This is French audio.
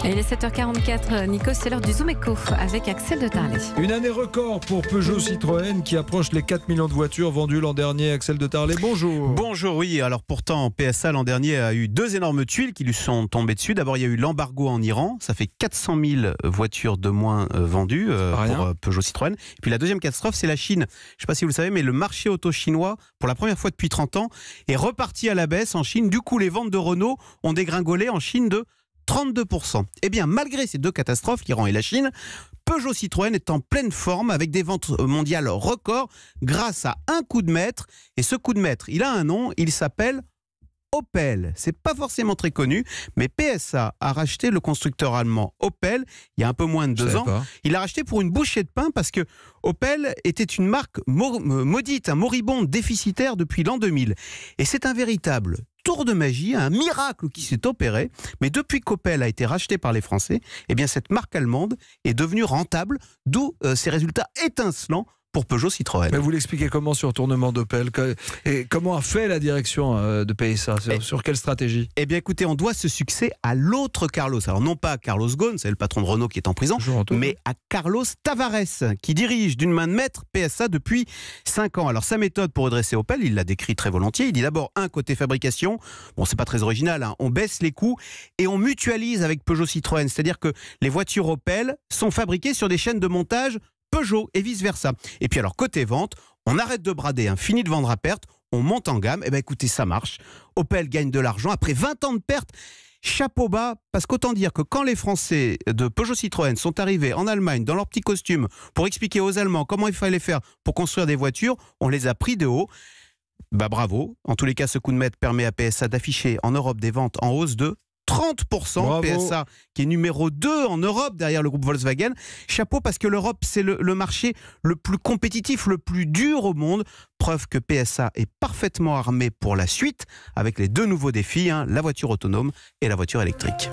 Et il est 7h44, Nico, c'est l'heure du Zoom Eco avec Axel de Tarlet. Une année record pour Peugeot Citroën qui approche les 4 millions de voitures vendues l'an dernier. Axel de Tarlet, bonjour. Bonjour, oui. Alors pourtant, PSA l'an dernier a eu deux énormes tuiles qui lui sont tombées dessus. D'abord, il y a eu l'embargo en Iran. Ça fait 400 000 voitures de moins vendues pour Peugeot Citroën. Et puis la deuxième catastrophe, c'est la Chine. Je ne sais pas si vous le savez, mais le marché auto chinois, pour la première fois depuis 30 ans, est reparti à la baisse en Chine. Du coup, les ventes de Renault ont dégringolé en Chine de 32%. Eh bien, malgré ces deux catastrophes, l'Iran et la Chine, Peugeot Citroën est en pleine forme avec des ventes mondiales records grâce à un coup de maître. Et ce coup de maître, il a un nom, il s'appelle Opel. C'est pas forcément très connu, mais PSA a racheté le constructeur allemand Opel il y a un peu moins de 2 ans. Il l'a racheté pour une bouchée de pain parce que Opel était une marque maudite, un moribond déficitaire depuis l'an 2000. Et c'est un véritable tour de magie, un miracle qui s'est opéré. Mais depuis qu'Opel a été racheté par les Français, eh bien cette marque allemande est devenue rentable, d'où ces résultats étincelants pour Peugeot Citroën. Mais vous l'expliquez comment sur le tournement d'Opel et comment a fait la direction de PSA sur quelle stratégie? Eh bien écoutez, on doit ce succès à l'autre Carlos. Alors non pas à Carlos Ghosn, c'est le patron de Renault qui est en prison, mais à Carlos Tavares qui dirige d'une main de maître PSA depuis 5 ans. Alors sa méthode pour redresser Opel, il l'a décrit très volontiers. Il dit d'abord côté fabrication, bon c'est pas très original, hein, on baisse les coûts et on mutualise avec Peugeot Citroën. C'est-à-dire que les voitures Opel sont fabriquées sur des chaînes de montage Peugeot et vice-versa. Et puis alors, côté vente, on arrête de brader, fini de vendre à perte, on monte en gamme. Et bien écoutez, ça marche. Opel gagne de l'argent après 20 ans de perte. Chapeau bas, parce qu'autant dire que quand les Français de Peugeot Citroën sont arrivés en Allemagne dans leur petit costume pour expliquer aux Allemands comment il fallait faire pour construire des voitures, on les a pris de haut. Bah bravo. En tous les cas, ce coup de maître permet à PSA d'afficher en Europe des ventes en hausse de 30%. Bravo. PSA qui est numéro 2 en Europe derrière le groupe Volkswagen. Chapeau parce que l'Europe c'est le marché le plus compétitif, le plus dur au monde. Preuve que PSA est parfaitement armé pour la suite avec les deux nouveaux défis, la voiture autonome et la voiture électrique.